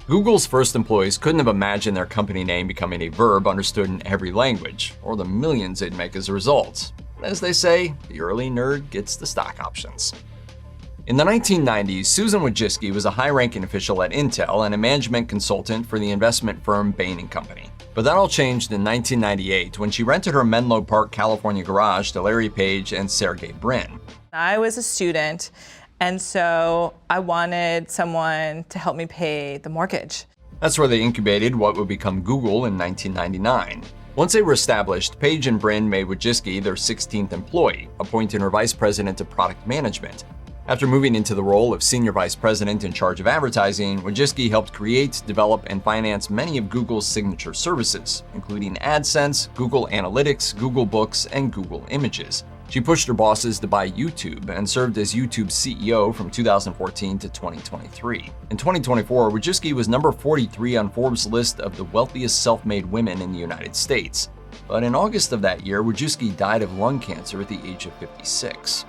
Google's first employees couldn't have imagined their company name becoming a verb understood in every language, or the millions they'd make as a result. As they say, the early nerd gets the stock options. In the 1990s, Susan Wojcicki was a high-ranking official at Intel and a management consultant for the investment firm Bain & Company. But that all changed in 1998 when she rented her Menlo Park, California garage to Larry Page and Sergey Brin. I was a student, and so I wanted someone to help me pay the mortgage. That's where they incubated what would become Google in 1999. Once they were established, Page and Brin made Wojcicki their 16th employee, appointing her vice president of product management. After moving into the role of senior vice president in charge of advertising, Wojcicki helped create, develop, and finance many of Google's signature services, including AdSense, Google Analytics, Google Books, and Google Images. She pushed her bosses to buy YouTube and served as YouTube's CEO from 2014 to 2023. In 2024, Wojcicki was number 43 on Forbes' list of the wealthiest self-made women in the United States. But in August of that year, Wojcicki died of lung cancer at the age of 56.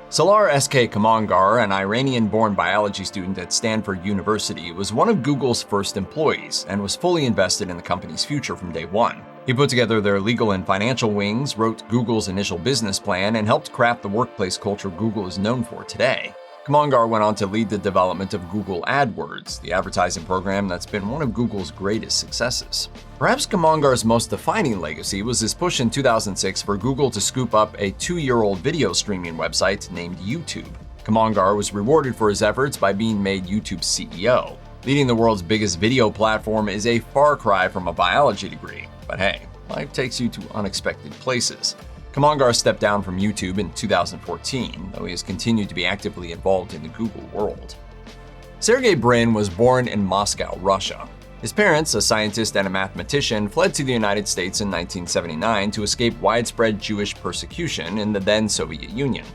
Salar Kamangar, an Iranian-born biology student at Stanford University, was one of Google's first employees and was fully invested in the company's future from day one. He put together their legal and financial wings, wrote Google's initial business plan, and helped craft the workplace culture Google is known for today. Kamangar went on to lead the development of Google AdWords, the advertising program that's been one of Google's greatest successes. Perhaps Kamangar's most defining legacy was his push in 2006 for Google to scoop up a 2-year-old video streaming website named YouTube. Kamangar was rewarded for his efforts by being made YouTube's CEO. Leading the world's biggest video platform is a far cry from a biology degree, but hey, life takes you to unexpected places. Kamangar stepped down from YouTube in 2014, though he has continued to be actively involved in the Google world. Sergey Brin was born in Moscow, Russia. His parents, a scientist and a mathematician, fled to the United States in 1979 to escape widespread Jewish persecution in the then Soviet Union.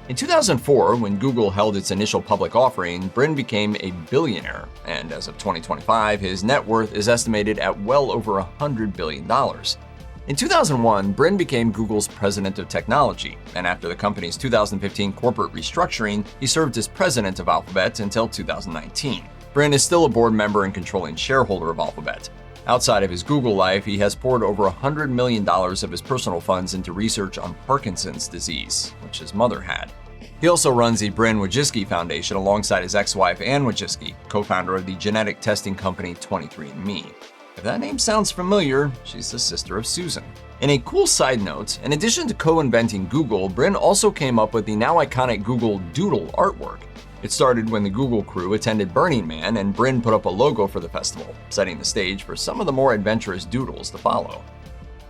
In 2004, when Google held its initial public offering, Brin became a billionaire, and as of 2025, his net worth is estimated at well over $100 billion. In 2001, Brin became Google's president of technology, and after the company's 2015 corporate restructuring, he served as president of Alphabet until 2019. Brin is still a board member and controlling shareholder of Alphabet. Outside of his Google life, he has poured over $100 million of his personal funds into research on Parkinson's disease, which his mother had. He also runs the Brin-Wojcicki Foundation alongside his ex-wife Anne Wojcicki, co-founder of the genetic testing company 23andMe. If that name sounds familiar, she's the sister of Susan. In a cool side note, in addition to co-inventing Google, Brin also came up with the now iconic Google Doodle artwork. It started when the Google crew attended Burning Man and Brin put up a logo for the festival, setting the stage for some of the more adventurous doodles to follow.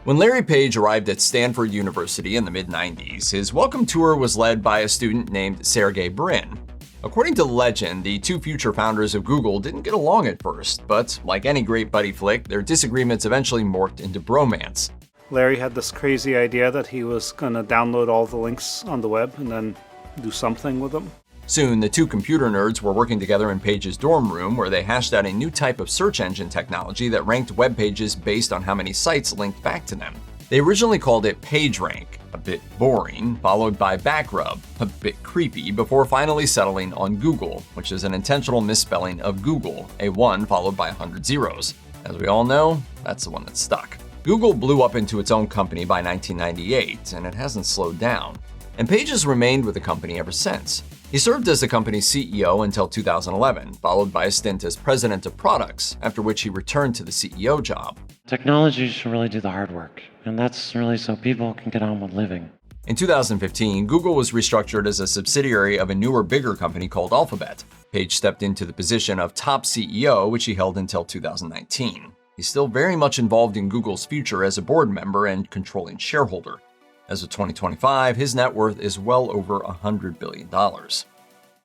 When Larry Page arrived at Stanford University in the mid-90s, his welcome tour was led by a student named Sergey Brin. According to legend, the two future founders of Google didn't get along at first, but like any great buddy flick, their disagreements eventually morphed into bromance. Larry had this crazy idea that he was going to download all the links on the web and then do something with them. Soon, the two computer nerds were working together in Page's dorm room where they hashed out a new type of search engine technology that ranked web pages based on how many sites linked back to them. They originally called it PageRank, a bit boring, followed by Backrub, a bit creepy, before finally settling on Google, which is an intentional misspelling of Google, a 1 followed by 100 zeros. As we all know, that's the one that stuck. Google blew up into its own company by 1998, and it hasn't slowed down. And Page has remained with the company ever since. He served as the company's CEO until 2011, followed by a stint as president of products, after which he returned to the CEO job. Technology should really do the hard work, and that's really so people can get on with living. In 2015, Google was restructured as a subsidiary of a newer, bigger company called Alphabet. Page stepped into the position of top CEO, which he held until 2019. He's still very much involved in Google's future as a board member and controlling shareholder. As of 2025, his net worth is well over $100 billion.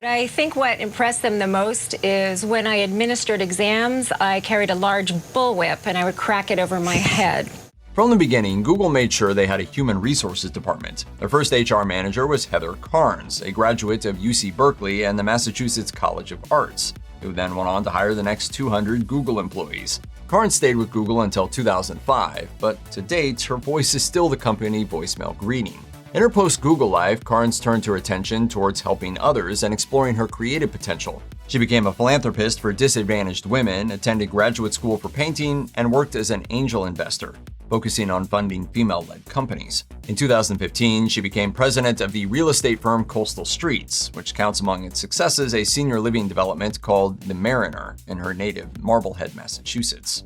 I think what impressed them the most is when I administered exams, I carried a large bullwhip and I would crack it over my head. From the beginning, Google made sure they had a human resources department. Their first HR manager was Heather Cairns, a graduate of UC Berkeley and the Massachusetts College of Arts, who then went on to hire the next 200 Google employees. Cairns stayed with Google until 2005, but to date, her voice is still the company voicemail greeting. In her post-Google life, Cairns turned her attention towards helping others and exploring her creative potential. She became a philanthropist for disadvantaged women, attended graduate school for painting, and worked as an angel investor, focusing on funding female-led companies. In 2015, she became president of the real estate firm Coastal Streets, which counts among its successes a senior living development called The Mariner in her native Marblehead, Massachusetts.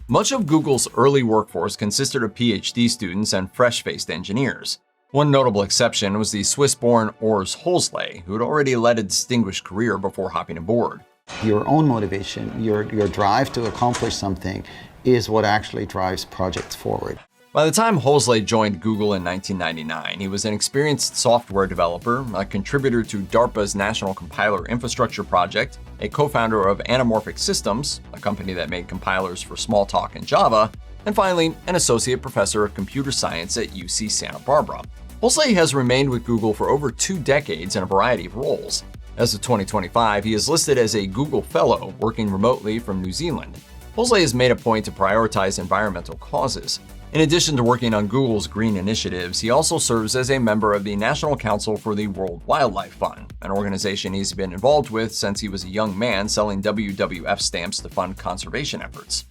Much of Google's early workforce consisted of PhD students and fresh-faced engineers. One notable exception was the Swiss-born Urs Hölzle, who had already led a distinguished career before hopping aboard. Your own motivation, your drive to accomplish something is what actually drives projects forward. By the time Hölzle joined Google in 1999, he was an experienced software developer, a contributor to DARPA's National Compiler Infrastructure Project, a co-founder of Anamorphic Systems, a company that made compilers for Smalltalk and Java, and finally, an associate professor of computer science at UC Santa Barbara. Hölzle has remained with Google for over 2 decades in a variety of roles. As of 2025, he is listed as a Google Fellow, working remotely from New Zealand. Hölzle has made a point to prioritize environmental causes. In addition to working on Google's green initiatives, he also serves as a member of the National Council for the World Wildlife Fund, an organization he's been involved with since he was a young man selling WWF stamps to fund conservation efforts.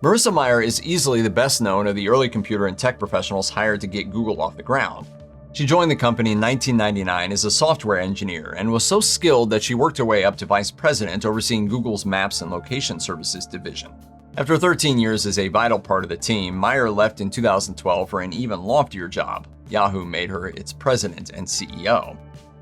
Marissa Mayer is easily the best known of the early computer and tech professionals hired to get Google off the ground. She joined the company in 1999 as a software engineer and was so skilled that she worked her way up to vice president overseeing Google's Maps and Location Services division. After 13 years as a vital part of the team, Mayer left in 2012 for an even loftier job. Yahoo made her its president and CEO.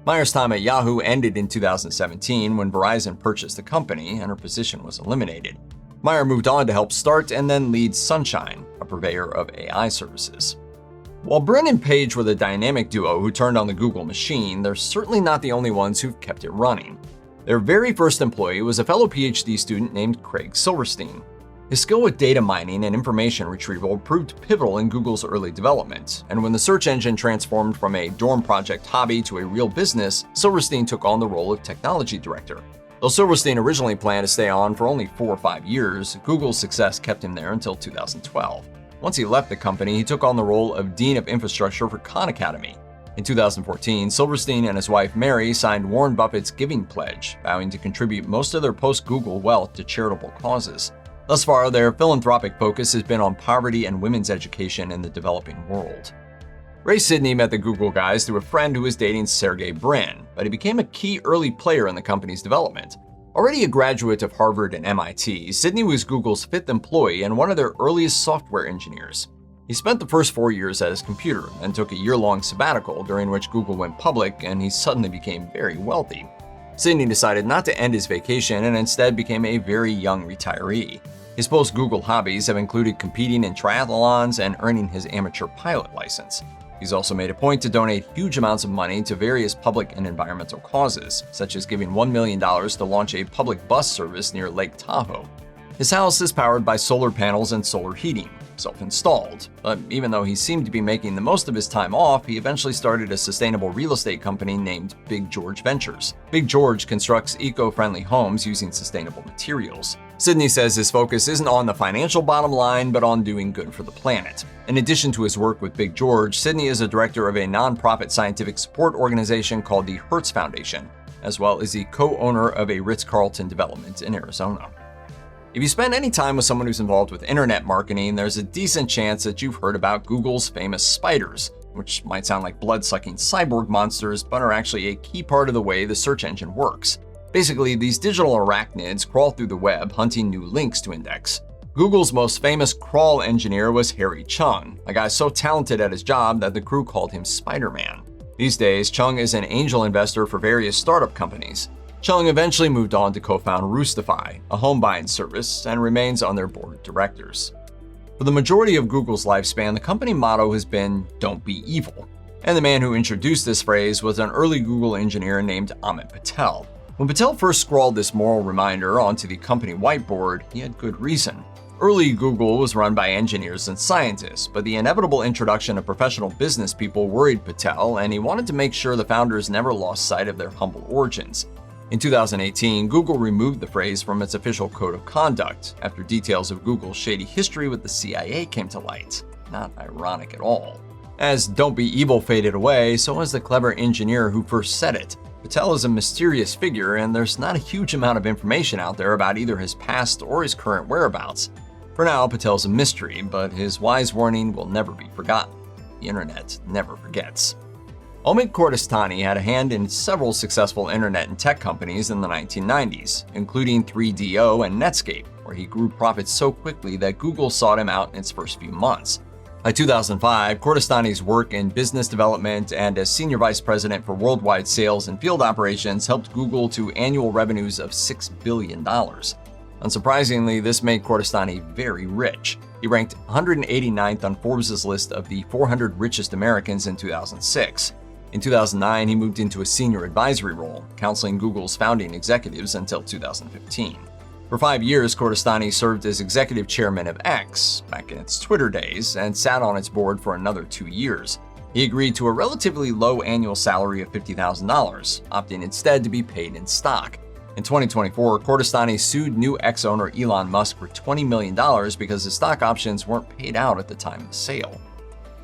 Mayer's time at Yahoo ended in 2017 when Verizon purchased the company and her position was eliminated. Mayer moved on to help start and then lead Sunshine, a purveyor of AI services. While Brin and Page were the dynamic duo who turned on the Google machine, they're certainly not the only ones who've kept it running. Their very first employee was a fellow PhD student named Craig Silverstein. His skill with data mining and information retrieval proved pivotal in Google's early development, and when the search engine transformed from a dorm project hobby to a real business, Silverstein took on the role of technology director. Though Silverstein originally planned to stay on for only 4 or 5 years, Google's success kept him there until 2012. Once he left the company, he took on the role of Dean of Infrastructure for Khan Academy. In 2014, Silverstein and his wife Mary signed Warren Buffett's Giving Pledge, vowing to contribute most of their post-Google wealth to charitable causes. Thus far, their philanthropic focus has been on poverty and women's education in the developing world. Sidney met the Google guys through a friend who was dating Sergey Brin, but he became a key early player in the company's development. Already a graduate of Harvard and MIT, Sidney was Google's 5th employee and one of their earliest software engineers. He spent the first 4 years at his computer and took a year-long sabbatical during which Google went public and he suddenly became very wealthy. Sidney decided not to end his vacation and instead became a very young retiree. His post-Google hobbies have included competing in triathlons and earning his amateur pilot license. He's also made a point to donate huge amounts of money to various public and environmental causes, such as giving $1 million to launch a public bus service near Lake Tahoe. His house is powered by solar panels and solar heating, self-installed, but even though he seemed to be making the most of his time off, he eventually started a sustainable real estate company named Big George Ventures. Big George constructs eco-friendly homes using sustainable materials. Sidney says his focus isn't on the financial bottom line, but on doing good for the planet. In addition to his work with Big George, Sidney is a director of a nonprofit scientific support organization called the Hertz Foundation, as well as the co-owner of a Ritz-Carlton development in Arizona. If you spend any time with someone who's involved with internet marketing, there's a decent chance that you've heard about Google's famous spiders, which might sound like blood-sucking cyborg monsters, but are actually a key part of the way the search engine works. Basically, these digital arachnids crawl through the web, hunting new links to index. Google's most famous crawl engineer was Harik Cheung, a guy so talented at his job that the crew called him Spider-Man. These days, Cheung is an angel investor for various startup companies. Cheung eventually moved on to co-found Roostify, a home buying service, and remains on their board of directors. For the majority of Google's lifespan, the company motto has been, "Don't be evil." And the man who introduced this phrase was an early Google engineer named Amit Patel. When Patel first scrawled this moral reminder onto the company whiteboard, he had good reason. Early Google was run by engineers and scientists, but the inevitable introduction of professional business people worried Patel, and he wanted to make sure the founders never lost sight of their humble origins. In 2018, Google removed the phrase from its official code of conduct after details of Google's shady history with the CIA came to light. Not ironic at all. As "Don't be evil" faded away, so has the clever engineer who first said it. Patel is a mysterious figure, and there's not a huge amount of information out there about either his past or his current whereabouts. For now, Patel's a mystery, but his wise warning will never be forgotten. The internet never forgets. Omid Kordestani had a hand in several successful internet and tech companies in the 1990s, including 3DO and Netscape, where he grew profits so quickly that Google sought him out in its first few months. By 2005, Kordestani's work in business development and as senior vice president for worldwide sales and field operations helped Google to annual revenues of $6 billion. Unsurprisingly, this made Kordestani very rich. He ranked 189th on Forbes' list of the 400 richest Americans in 2006. In 2009, he moved into a senior advisory role, counseling Google's founding executives until 2015. For 5 years, Kordestani served as executive chairman of X, back in its Twitter days, and sat on its board for another 2 years. He agreed to a relatively low annual salary of $50,000, opting instead to be paid in stock. In 2024, Kordestani sued new X owner Elon Musk for $20 million because his stock options weren't paid out at the time of the sale.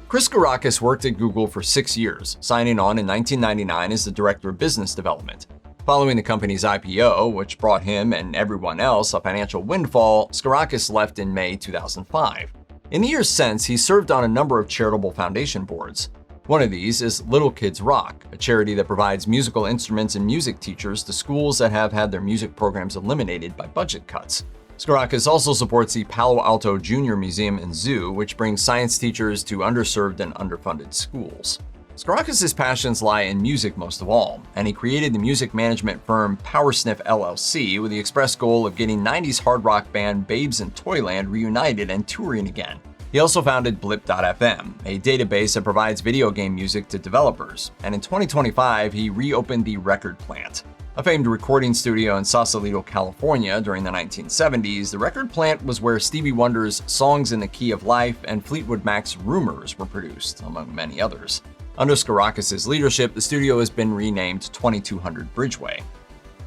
Skarakis worked at Google for 6 years, signing on in 1999 as the director of business development. Following the company's IPO, which brought him and everyone else a financial windfall, Skarakis left in May 2005. In the years since, he served on a number of charitable foundation boards. One of these is Little Kids Rock, a charity that provides musical instruments and music teachers to schools that have had their music programs eliminated by budget cuts. Skarakis also supports the Palo Alto Junior Museum and Zoo, which brings science teachers to underserved and underfunded schools. Skarakis' passions lie in music most of all, and he created the music management firm Powersniff LLC with the express goal of getting 90s hard rock band Babes in Toyland reunited and touring again. He also founded Blip.fm, a database that provides video game music to developers, and in 2025 he reopened the Record Plant. A famed recording studio in Sausalito, California during the 1970s, the Record Plant was where Stevie Wonder's Songs in the Key of Life and Fleetwood Mac's Rumors were produced, among many others. Under Skarakis' leadership, the studio has been renamed 2200 Bridgeway.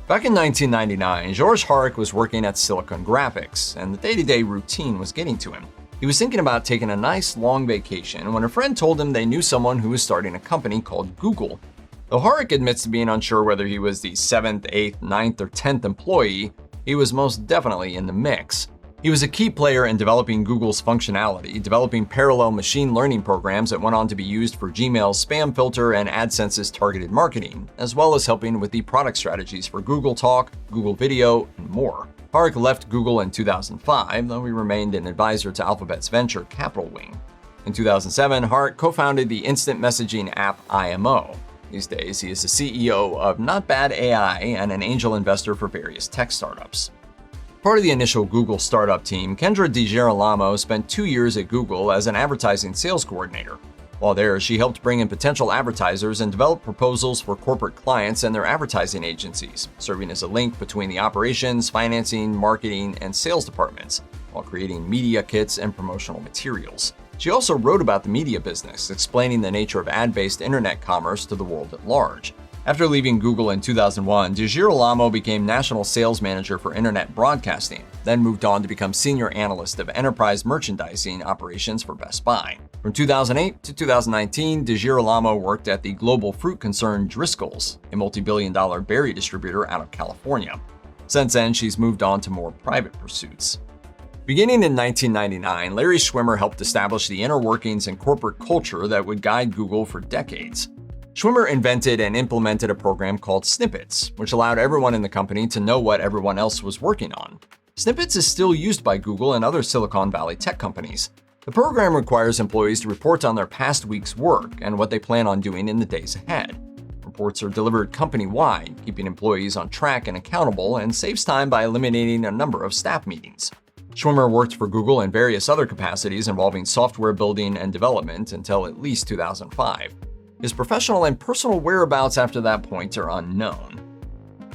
Back in 1999, George Harik was working at Silicon Graphics, and the day-to-day routine was getting to him. He was thinking about taking a nice long vacation when a friend told him they knew someone who was starting a company called Google. Though Harik admits to being unsure whether he was the 7th, 8th, 9th, or 10th employee, he was most definitely in the mix. He was a key player in developing Google's functionality, developing parallel machine learning programs that went on to be used for Gmail's spam filter and AdSense's targeted marketing, as well as helping with the product strategies for Google Talk, Google Video, and more. Harik left Google in 2005, though he remained an advisor to Alphabet's venture capital wing. In 2007, Harik co-founded the instant messaging app IMO. These days, he is the CEO of Not Bad AI and an angel investor for various tech startups. Part of the initial Google startup team, Kendra DiGorilamo spent 2 years at Google as an advertising sales coordinator. While there, she helped bring in potential advertisers and develop proposals for corporate clients and their advertising agencies, serving as a link between the operations, financing, marketing, and sales departments, while creating media kits and promotional materials. She also wrote about the media business, explaining the nature of ad-based internet commerce to the world at large. After leaving Google in 2001, DiGorilamo became national sales manager for internet broadcasting, then moved on to become senior analyst of enterprise merchandising operations for Best Buy. From 2008 to 2019, DiGorilamo worked at the global fruit concern Driscoll's, a multi-billion-dollar berry distributor out of California. Since then, she's moved on to more private pursuits. Beginning in 1999, Larry Schwimmer helped establish the inner workings and corporate culture that would guide Google for decades. Schwimmer invented and implemented a program called Snippets, which allowed everyone in the company to know what everyone else was working on. Snippets is still used by Google and other Silicon Valley tech companies. The program requires employees to report on their past week's work and what they plan on doing in the days ahead. Reports are delivered company-wide, keeping employees on track and accountable, and saves time by eliminating a number of staff meetings. Schwimmer worked for Google in various other capacities involving software building and development until at least 2005. His professional and personal whereabouts after that point are unknown.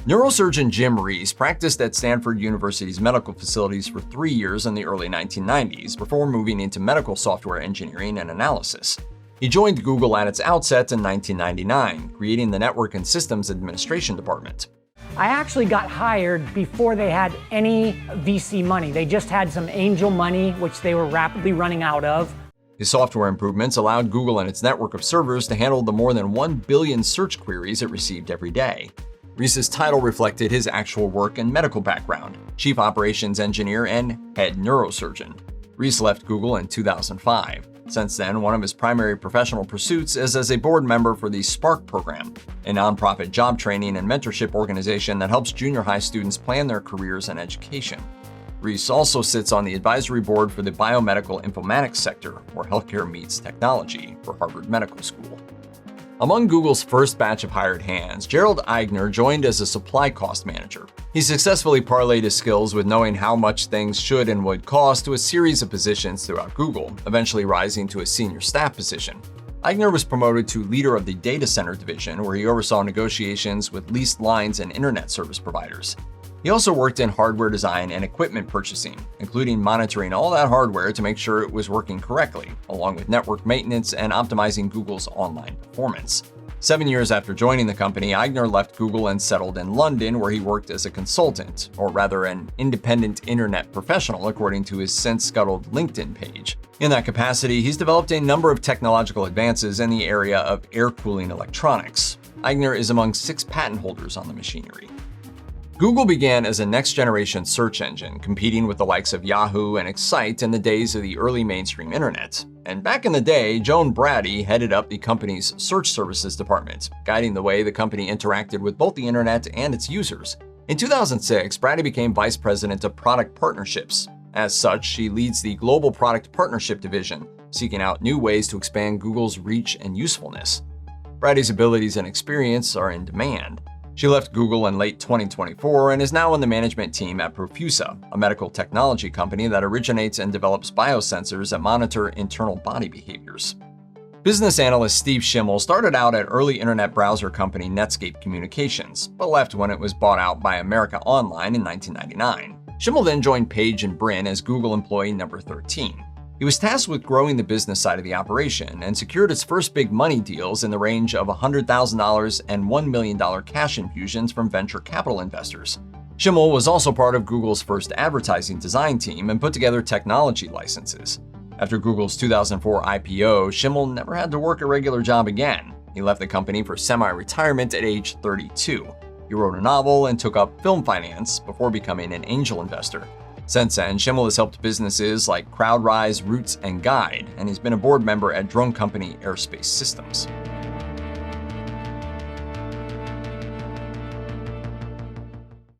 Neurosurgeon Jim Reese practiced at Stanford University's medical facilities for 3 years in the early 1990s before moving into medical software engineering and analysis. He joined Google at its outset in 1999, creating the Network and Systems Administration Department. I actually got hired before they had any VC money. They just had some angel money, which they were rapidly running out of. His software improvements allowed Google and its network of servers to handle the more than 1 billion search queries it received every day. Reese's title reflected his actual work and medical background: chief operations engineer and head neurosurgeon. Reese left Google in 2005. Since then, one of his primary professional pursuits is as a board member for the Spark program, a nonprofit job training and mentorship organization that helps junior high students plan their careers and education. Reese also sits on the advisory board for the biomedical informatics sector, where healthcare meets technology, for Harvard Medical School. Among Google's first batch of hired hands, Gerald Aigner joined as a supply cost manager. He successfully parlayed his skills with knowing how much things should and would cost to a series of positions throughout Google, eventually rising to a senior staff position. Aigner was promoted to leader of the data center division, where he oversaw negotiations with leased lines and internet service providers. He also worked in hardware design and equipment purchasing, including monitoring all that hardware to make sure it was working correctly, along with network maintenance and optimizing Google's online performance. 7 years after joining the company, Aigner left Google and settled in London, where he worked as a consultant, or rather an independent internet professional, according to his since-scuttled LinkedIn page. In that capacity, he's developed a number of technological advances in the area of air cooling electronics. Aigner is among 6 patent holders on the machinery. Google began as a next-generation search engine, competing with the likes of Yahoo and Excite in the days of the early mainstream internet. And back in the day, Joan Braddi headed up the company's search services department, guiding the way the company interacted with both the internet and its users. In 2006, Braddi became vice president of product partnerships. As such, she leads the global product partnership division, seeking out new ways to expand Google's reach and usefulness. Braddi's abilities and experience are in demand. She left Google in late 2024 and is now on the management team at Profusa, a medical technology company that originates and develops biosensors that monitor internal body behaviors. Business analyst Steve Schimmel started out at early internet browser company Netscape Communications, but left when it was bought out by America Online in 1999. Schimmel then joined Page & Brin as Google employee number 13. He was tasked with growing the business side of the operation and secured its first big money deals in the range of $100,000 and $1 million cash infusions from venture capital investors. Schimmel was also part of Google's first advertising design team and put together technology licenses. After Google's 2004 IPO, Schimmel never had to work a regular job again. He left the company for semi-retirement at age 32. He wrote a novel and took up film finance before becoming an angel investor. Since then, Schimmel has helped businesses like CrowdRise, Roots, and Guide, and he's been a board member at drone company Airspace Systems.